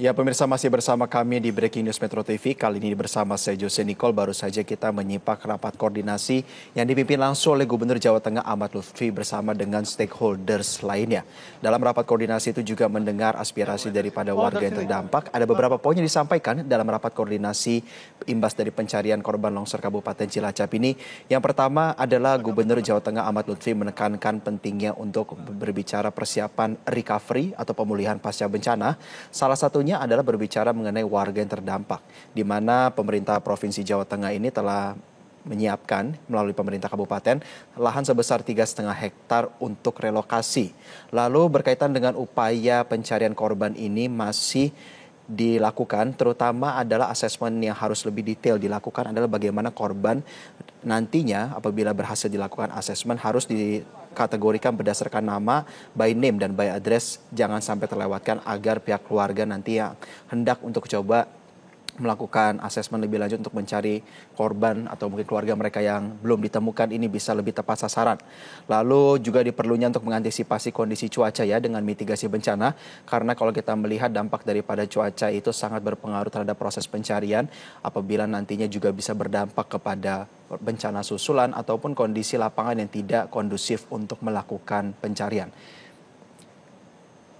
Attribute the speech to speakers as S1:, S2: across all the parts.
S1: Ya, pemirsa masih bersama kami di Breaking News Metro TV. Kali ini bersama saya Jose Nicole. Baru saja kita menyimak rapat koordinasi yang dipimpin langsung oleh Gubernur Jawa Tengah Ahmad Lutfi bersama dengan stakeholders lainnya. Dalam rapat koordinasi itu juga mendengar aspirasi daripada warga yang terdampak. Ada beberapa poin yang disampaikan dalam rapat koordinasi imbas dari pencarian korban longsor Kabupaten Cilacap ini. Yang pertama adalah Gubernur Jawa Tengah Ahmad Lutfi menekankan pentingnya untuk berbicara persiapan recovery atau pemulihan pasca bencana. Salah satunya adalah berbicara mengenai warga yang terdampak, di mana pemerintah Provinsi Jawa Tengah ini telah menyiapkan melalui pemerintah kabupaten lahan sebesar 3,5 hektar untuk relokasi. Lalu berkaitan dengan upaya pencarian korban ini masih dilakukan, terutama adalah asesmen yang harus lebih detail dilakukan adalah bagaimana korban nantinya apabila berhasil dilakukan asesmen harus dikategorikan berdasarkan nama, by name dan by address, jangan sampai terlewatkan agar pihak keluarga nanti yang hendak untuk coba melakukan asesmen lebih lanjut untuk mencari korban atau mungkin keluarga mereka yang belum ditemukan ini bisa lebih tepat sasaran. Lalu juga diperlunya untuk mengantisipasi kondisi cuaca ya dengan mitigasi bencana, karena kalau kita melihat dampak daripada cuaca itu sangat berpengaruh terhadap proses pencarian apabila nantinya juga bisa berdampak kepada bencana susulan ataupun kondisi lapangan yang tidak kondusif untuk melakukan pencarian.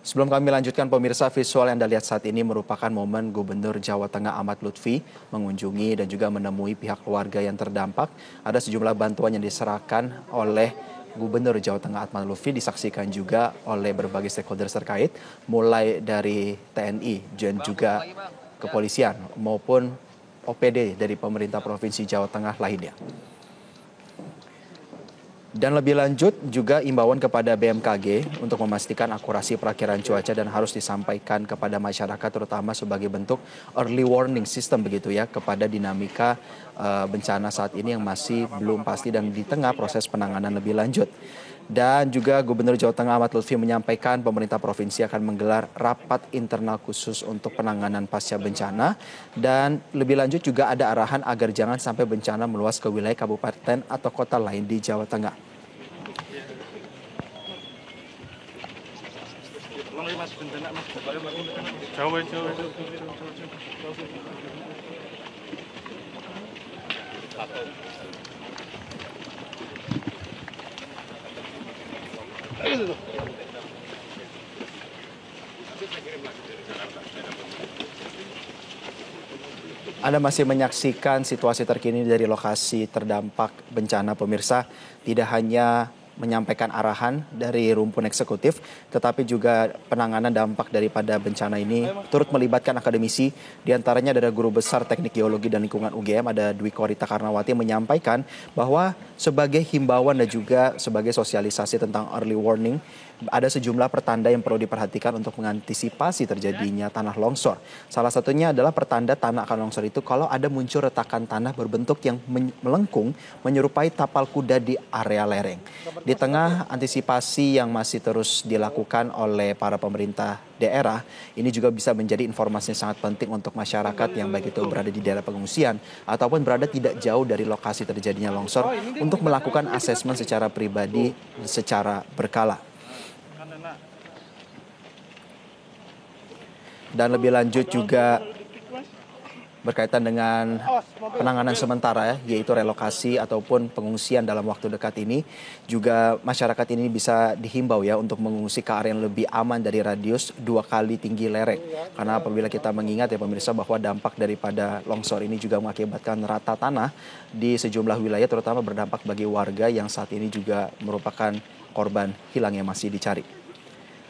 S1: Sebelum kami lanjutkan pemirsa, visual yang Anda lihat saat ini merupakan momen Gubernur Jawa Tengah Ahmad Lutfi mengunjungi dan juga menemui pihak keluarga yang terdampak. Ada sejumlah bantuan yang diserahkan oleh Gubernur Jawa Tengah Ahmad Lutfi, disaksikan juga oleh berbagai stakeholders terkait, mulai dari TNI dan juga kepolisian maupun OPD dari pemerintah Provinsi Jawa Tengah lainnya. Dan lebih lanjut juga imbauan kepada BMKG untuk memastikan akurasi perakiraan cuaca dan harus disampaikan kepada masyarakat terutama sebagai bentuk early warning system begitu ya kepada dinamika bencana saat ini yang masih belum pasti dan di tengah proses penanganan lebih lanjut. Dan juga Gubernur Jawa Tengah Ahmad Lutfi menyampaikan pemerintah provinsi akan menggelar rapat internal khusus untuk penanganan pasca bencana. Dan lebih lanjut juga ada arahan agar jangan sampai bencana meluas ke wilayah kabupaten atau kota lain di Jawa Tengah. Anda masih menyaksikan situasi terkini dari lokasi terdampak bencana pemirsa. Tidak hanya menyampaikan arahan dari rumpun eksekutif, tetapi juga penanganan dampak daripada bencana ini turut melibatkan akademisi. Di antaranya ada Guru Besar Teknik Geologi dan Lingkungan UGM, ada Dwi Korita Karnawati, menyampaikan bahwa sebagai himbauan dan juga sebagai sosialisasi tentang early warning, ada sejumlah pertanda yang perlu diperhatikan untuk mengantisipasi terjadinya tanah longsor. Salah satunya adalah pertanda tanah akan longsor itu kalau ada muncul retakan tanah berbentuk yang melengkung menyerupai tapal kuda di area lereng. Di tengah antisipasi yang masih terus dilakukan oleh para pemerintah daerah, ini juga bisa menjadi informasi yang sangat penting untuk masyarakat yang baik itu berada di daerah pengungsian ataupun berada tidak jauh dari lokasi terjadinya longsor untuk melakukan asesmen secara pribadi secara berkala. Dan lebih lanjut juga berkaitan dengan penanganan sementara yaitu relokasi ataupun pengungsian dalam waktu dekat ini, juga masyarakat ini bisa dihimbau ya untuk mengungsi ke area yang lebih aman dari radius 2 kali tinggi lereng. Karena apabila kita mengingat ya pemirsa bahwa dampak daripada longsor ini juga mengakibatkan rata tanah di sejumlah wilayah, terutama berdampak bagi warga yang saat ini juga merupakan korban hilang yang masih dicari.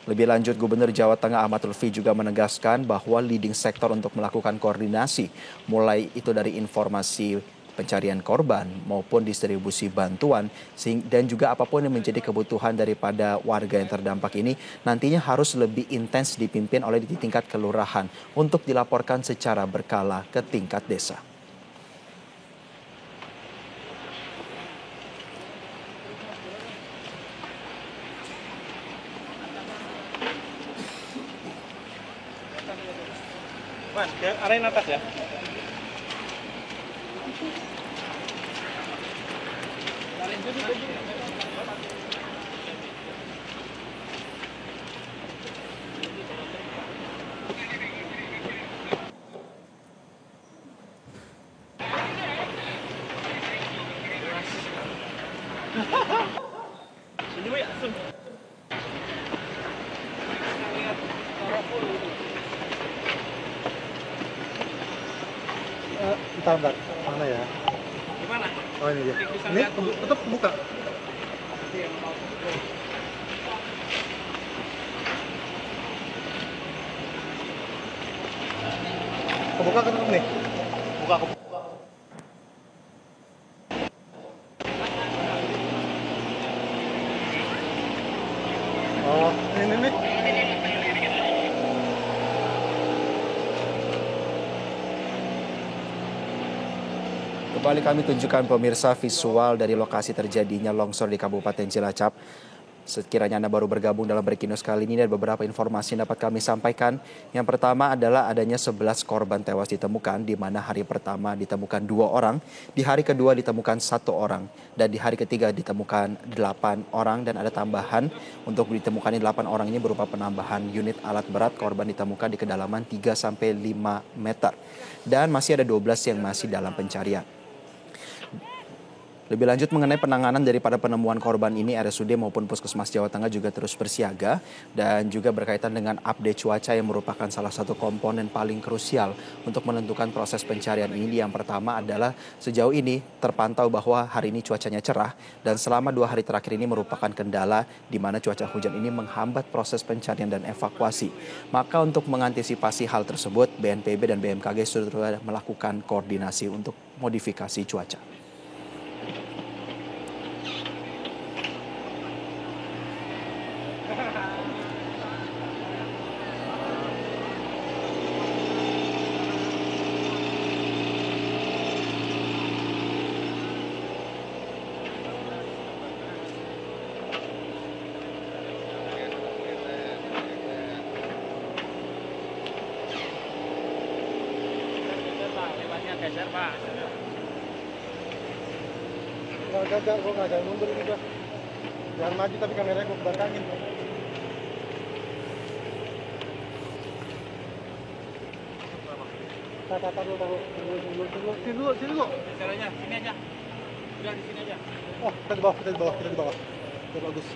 S1: Lebih lanjut, Gubernur Jawa Tengah Ahmad Lutfi juga menegaskan bahwa leading sektor untuk melakukan koordinasi, mulai itu dari informasi pencarian korban maupun distribusi bantuan, dan juga apapun yang menjadi kebutuhan daripada warga yang terdampak ini, nantinya harus lebih intens dipimpin oleh di tingkat kelurahan untuk dilaporkan secara berkala ke tingkat desa.
S2: Arahin atas ya. Senyum ya, Sun.
S3: Bentar, mana ya?
S2: Gimana?
S3: Oh ini dia.
S2: Bisa
S3: Ini
S2: lihat.
S3: tetap buka. Kebuka kan nih? Buka. Oh, ini.
S1: Kembali kami tunjukkan pemirsa visual dari lokasi terjadinya longsor di Kabupaten Cilacap. Sekiranya Anda baru bergabung dalam Breaking News kali ini, dan beberapa informasi yang dapat kami sampaikan. Yang pertama adalah adanya 11 korban tewas ditemukan, di mana hari pertama ditemukan 2 orang, di hari kedua ditemukan 1 orang, dan di hari ketiga ditemukan 8 orang, dan ada tambahan untuk ditemukannya 8 orang ini berupa penambahan unit alat berat. Korban ditemukan di kedalaman 3-5 meter, dan masih ada 12 yang masih dalam pencarian. Lebih lanjut mengenai penanganan daripada penemuan korban ini, RSUD maupun Puskesmas Jawa Tengah juga terus bersiaga, dan juga berkaitan dengan update cuaca yang merupakan salah satu komponen paling krusial untuk menentukan proses pencarian ini. Yang pertama adalah sejauh ini terpantau bahwa hari ini cuacanya cerah, dan selama 2 hari terakhir ini merupakan kendala di mana cuaca hujan ini menghambat proses pencarian dan evakuasi. Maka untuk mengantisipasi hal tersebut, BNPB dan BMKG sudah melakukan koordinasi untuk modifikasi cuaca.
S2: Lewatnya geser, Pak.
S3: Enggak, gua enggak jangan mundur ini gua. Jangan maju tapi kameranya gua ke belakangin. Taruh. Sini lu.
S2: Geser aja, sini aja. Udah di sini aja.
S3: Oh, kita di bawah. Udah bagus.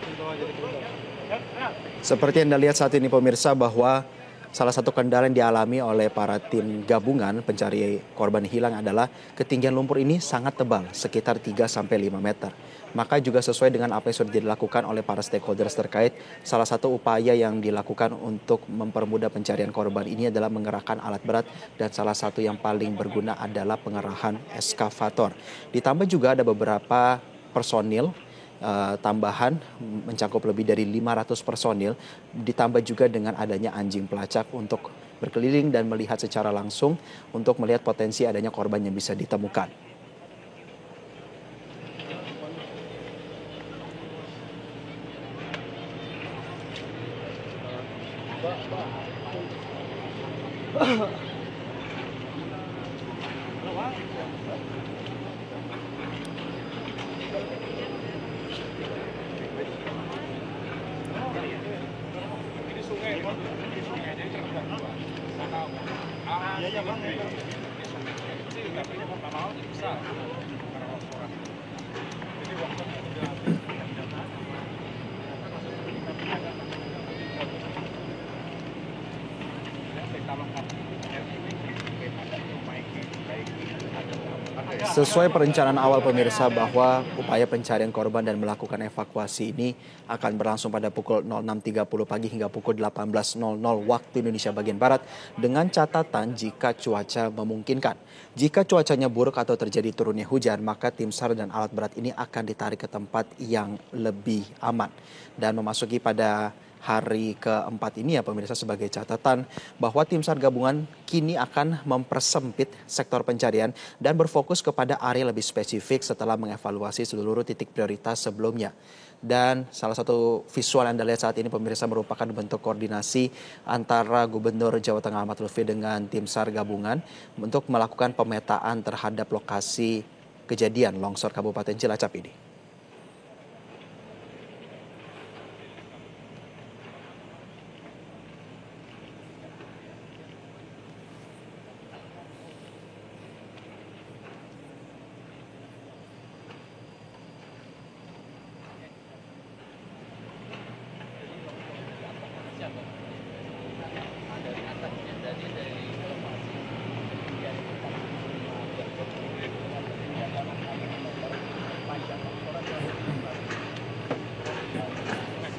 S3: Di bawah jadi ke bawah.
S1: Seperti yang Anda lihat saat ini pemirsa, bahwa salah satu kendala yang dialami oleh para tim gabungan pencari korban hilang adalah ketinggian lumpur ini sangat tebal, sekitar 3-5 meter. Maka juga sesuai dengan apa yang sudah dilakukan oleh para stakeholders terkait, salah satu upaya yang dilakukan untuk mempermudah pencarian korban ini adalah mengerahkan alat berat, dan salah satu yang paling berguna adalah pengerahan eskavator. Ditambah juga ada beberapa personil tambahan mencakup lebih dari 500 personil, ditambah juga dengan adanya anjing pelacak untuk berkeliling dan melihat secara langsung untuk melihat potensi adanya korban yang bisa ditemukan.
S2: Ini sungai, Bang. Ini sungai jadi terbuka. Iya, Bang. Ini tapi mau bisa. Jadi waktu
S1: Sesuai perencanaan awal pemirsa, bahwa upaya pencarian korban dan melakukan evakuasi ini akan berlangsung pada pukul 06.30 pagi hingga pukul 18.00 waktu Indonesia bagian Barat, dengan catatan jika cuaca memungkinkan. Jika cuacanya buruk atau terjadi turunnya hujan, maka tim SAR dan alat berat ini akan ditarik ke tempat yang lebih aman. Dan memasuki pada hari keempat ini ya pemirsa, sebagai catatan bahwa tim SAR gabungan kini akan mempersempit sektor pencarian dan berfokus kepada area lebih spesifik setelah mengevaluasi seluruh titik prioritas sebelumnya. Dan salah satu visual yang Anda lihat saat ini pemirsa merupakan bentuk koordinasi antara Gubernur Jawa Tengah Ahmad Lutfi dengan tim SAR gabungan untuk melakukan pemetaan terhadap lokasi kejadian longsor Kabupaten Cilacap ini.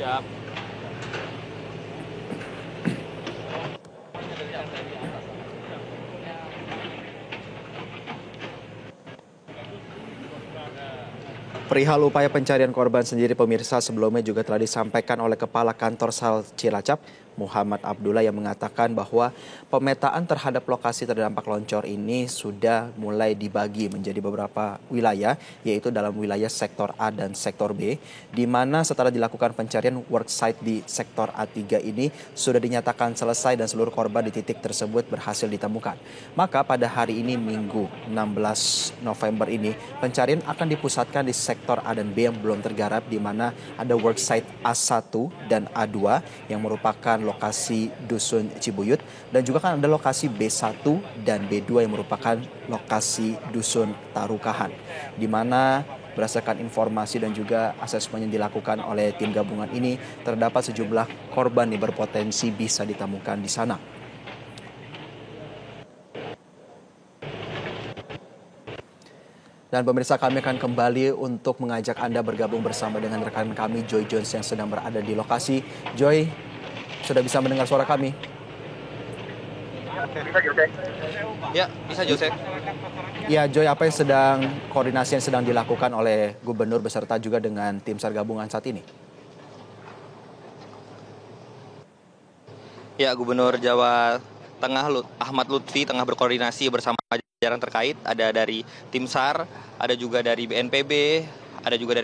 S2: Siap.
S1: Perihal upaya pencarian korban sendiri pemirsa sebelumnya juga telah disampaikan oleh Kepala Kantor SAL Cilacap, Muhammad Abdullah, yang mengatakan bahwa pemetaan terhadap lokasi terdampak longsor ini sudah mulai dibagi menjadi beberapa wilayah, yaitu dalam wilayah sektor A dan sektor B, di mana setelah dilakukan pencarian worksite di sektor A3 ini sudah dinyatakan selesai dan seluruh korban di titik tersebut berhasil ditemukan. Maka pada hari ini Minggu 16 November ini pencarian akan dipusatkan di sektor A dan B yang belum tergarap, di mana ada worksite A1 dan A2 yang merupakan lokasi Dusun Cibuyut, dan juga kan ada lokasi B1 dan B2 yang merupakan lokasi Dusun Tarukahan, di mana berdasarkan informasi dan juga asesmen yang dilakukan oleh tim gabungan ini terdapat sejumlah korban yang berpotensi bisa ditemukan di sana. Dan pemirsa, kami akan kembali untuk mengajak Anda bergabung bersama dengan rekan kami Joy Jones yang sedang berada di lokasi. Joy, sudah bisa mendengar suara kami?
S2: Ya, bisa Jose.
S1: Ya, Joy, apa yang koordinasi yang sedang dilakukan oleh Gubernur beserta juga dengan tim SAR gabungan saat ini?
S4: Ya, Gubernur Jawa Tengah Ahmad Lutfi tengah berkoordinasi bersama jajaran terkait, ada dari tim SAR, ada juga dari BNPB, ada juga dari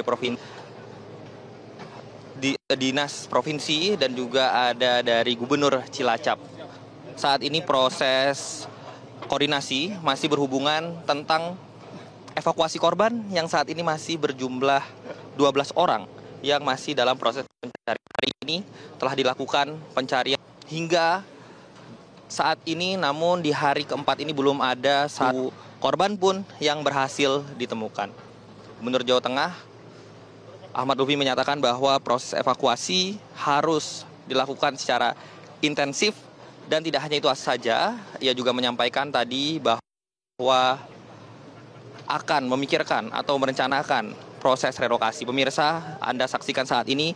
S4: Dinas Provinsi, dan juga ada dari Gubernur Cilacap. Saat ini proses koordinasi masih berhubungan tentang evakuasi korban yang saat ini masih berjumlah 12 orang yang masih dalam proses pencarian. Hari ini telah dilakukan pencarian hingga saat ini, namun di hari keempat ini belum ada satu korban pun yang berhasil ditemukan. Gubernur Jawa Tengah Ahmad Lutfi menyatakan bahwa proses evakuasi harus dilakukan secara intensif, dan tidak hanya itu saja, ia juga menyampaikan tadi bahwa akan memikirkan atau merencanakan proses relokasi. Pemirsa, Anda saksikan saat ini,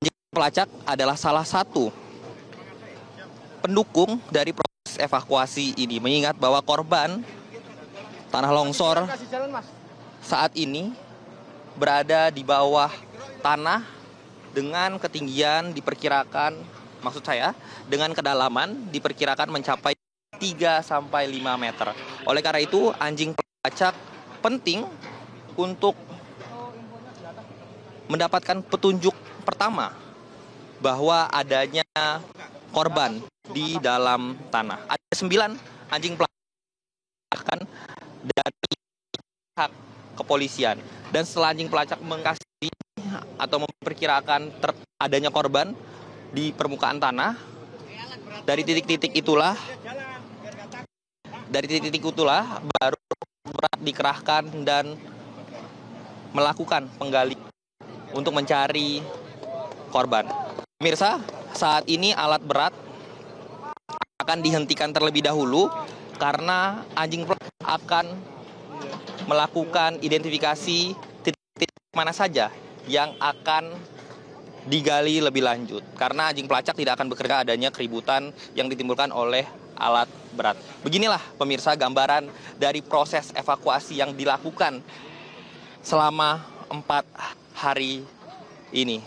S4: anjing pelacak adalah salah satu pendukung dari proses evakuasi ini, mengingat bahwa korban tanah longsor saat ini berada di bawah tanah dengan ketinggian diperkirakan, maksud saya dengan kedalaman diperkirakan mencapai 3 sampai 5 meter. Oleh karena itu, anjing pelacak penting untuk mendapatkan petunjuk pertama bahwa adanya korban di dalam tanah. Ada 9 anjing pelacak dari pihak kepolisian, dan setelah anjing pelacak mengkasih atau memperkirakan adanya korban di permukaan tanah, dari titik-titik itulah baru berat dikerahkan dan melakukan penggali untuk mencari korban. Pemirsa, saat ini alat berat akan dihentikan terlebih dahulu karena anjing pelacak akan melakukan identifikasi titik mana saja yang akan digali lebih lanjut, karena anjing pelacak tidak akan bekerja adanya keributan yang ditimbulkan oleh alat berat. Beginilah pemirsa gambaran dari proses evakuasi yang dilakukan selama 4 hari ini.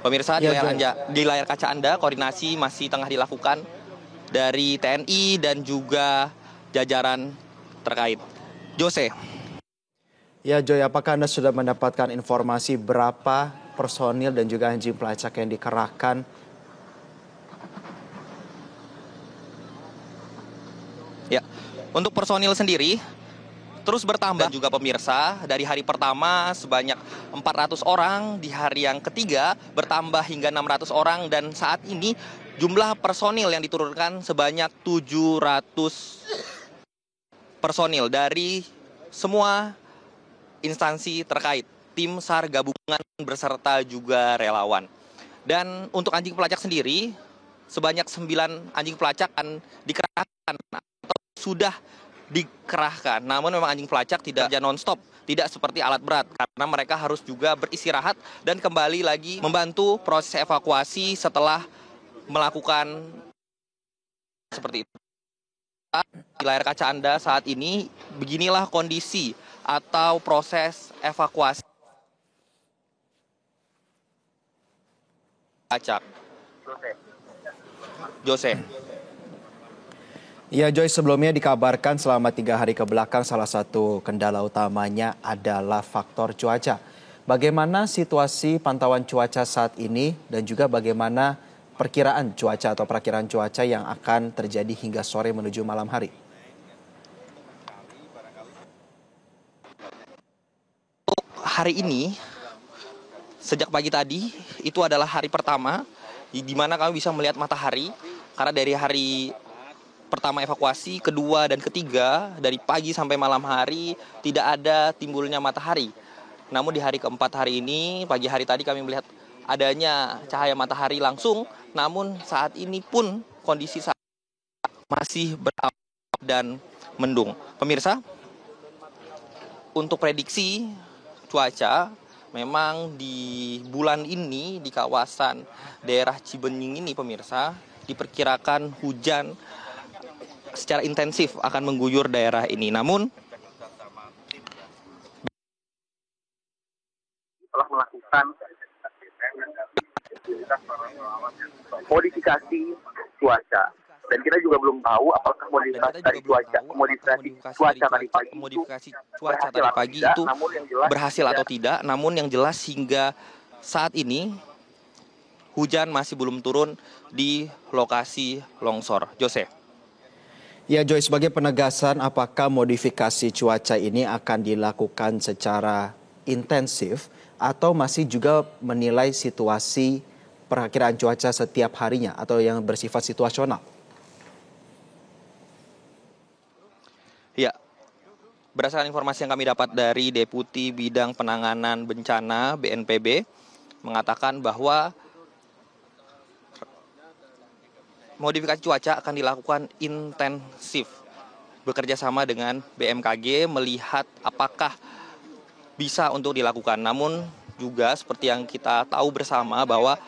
S4: Pemirsa, di layar kaca Anda, koordinasi masih tengah dilakukan dari TNI dan juga jajaran terkait. Jose.
S1: Ya, Joy, apakah Anda sudah mendapatkan informasi berapa personil dan juga anjing pelacak yang dikerahkan?
S4: Ya, untuk personil sendiri terus bertambah juga pemirsa. Dari hari pertama sebanyak 400 orang, di hari yang ketiga bertambah hingga 600 orang, dan saat ini jumlah personil yang diturunkan sebanyak 700 personil dari semua instansi terkait, tim SAR gabungan beserta juga relawan. Dan untuk anjing pelacak sendiri, sebanyak 9 anjing pelacak akan dikerahkan atau sudah dikerahkan. Namun memang anjing pelacak tidak kerja non-stop, tidak seperti alat berat karena mereka harus juga beristirahat dan kembali lagi membantu proses evakuasi setelah melakukan seperti itu. Di layar kaca Anda saat ini beginilah kondisi atau proses evakuasi pelacak. Jose.
S1: Ya Joy, sebelumnya dikabarkan selama 3 hari ke belakang salah satu kendala utamanya adalah faktor cuaca. Bagaimana situasi pantauan cuaca saat ini dan juga bagaimana perkiraan cuaca atau perakiraan cuaca yang akan terjadi hingga sore menuju malam hari?
S4: Hari ini, sejak pagi tadi, itu adalah hari pertama di mana kami bisa melihat matahari. Karena dari hari pertama evakuasi, kedua dan ketiga, dari pagi sampai malam hari tidak ada timbulnya matahari. Namun di hari keempat hari ini, pagi hari tadi kami melihat adanya cahaya matahari langsung. Namun saat ini pun kondisi masih berawan dan mendung. Pemirsa, untuk prediksi cuaca, memang di bulan ini di kawasan daerah Cibenying ini pemirsa, diperkirakan hujan secara intensif akan mengguyur daerah ini. Namun
S5: telah melakukan modifikasi cuaca dan kita juga belum tahu apakah modifikasi cuaca tadi pagi
S4: itu berhasil atau tidak. Namun yang jelas hingga saat ini hujan masih belum turun di lokasi longsor. Jose.
S1: Ya Joy, sebagai penegasan apakah modifikasi cuaca ini akan dilakukan secara intensif atau masih juga menilai situasi perakiraan cuaca setiap harinya atau yang bersifat situasional?
S4: Ya, berdasarkan informasi yang kami dapat dari Deputi Bidang Penanganan Bencana BNPB mengatakan bahwa modifikasi cuaca akan dilakukan intensif, bekerja sama dengan BMKG melihat apakah bisa untuk dilakukan. Namun juga seperti yang kita tahu bersama bahwa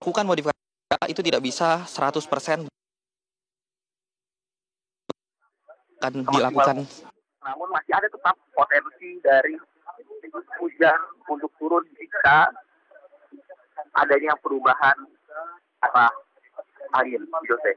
S4: melakukan modifikasi cuaca itu tidak bisa 100% akan dilakukan.
S5: Namun masih ada tetap potensi dari hujan untuk turun jika adanya perubahan arah angin. Jose.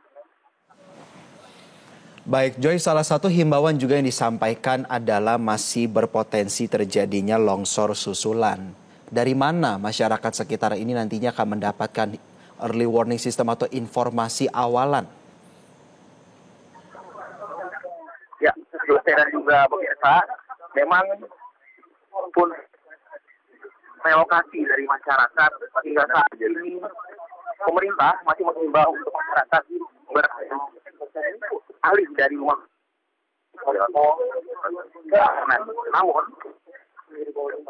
S1: Baik Joy, salah satu himbauan juga yang disampaikan adalah masih berpotensi terjadinya longsor susulan. Dari mana masyarakat sekitar ini nantinya akan mendapatkan early warning system atau informasi awalan?
S5: Ya, Jose dan juga pemirsa, memang pun relokasi dari masyarakat hingga saat ini pemerintah masih mengimbau untuk masyarakat beralih dari rumah. Namun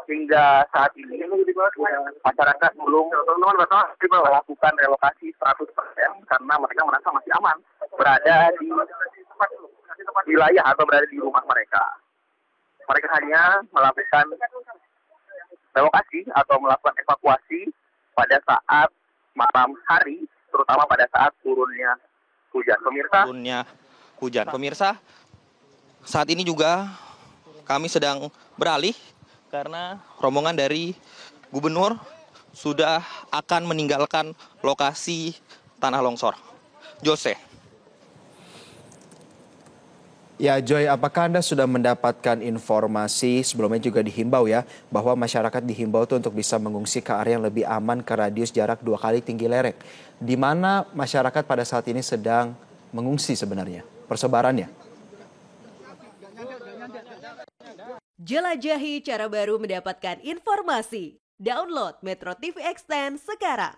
S5: hingga saat ini masyarakat belum melakukan relokasi 100% karena mereka merasa masih aman berada di wilayah atau berada di rumah mereka. Mereka hanya melakukan relokasi atau melakukan evakuasi pada saat malam hari, terutama pada saat turunnya hujan.
S4: Pemirsa, saat ini juga kami sedang beralih karena rombongan dari gubernur sudah akan meninggalkan lokasi tanah longsor. Jose.
S1: Ya Joy, apakah Anda sudah mendapatkan informasi sebelumnya juga dihimbau ya bahwa masyarakat dihimbau untuk bisa mengungsi ke area yang lebih aman ke radius jarak 2 kali tinggi lereng. Di mana masyarakat pada saat ini sedang mengungsi sebenarnya persebarannya?
S6: Jelajahi cara baru mendapatkan informasi. Download Metro TV Extend sekarang.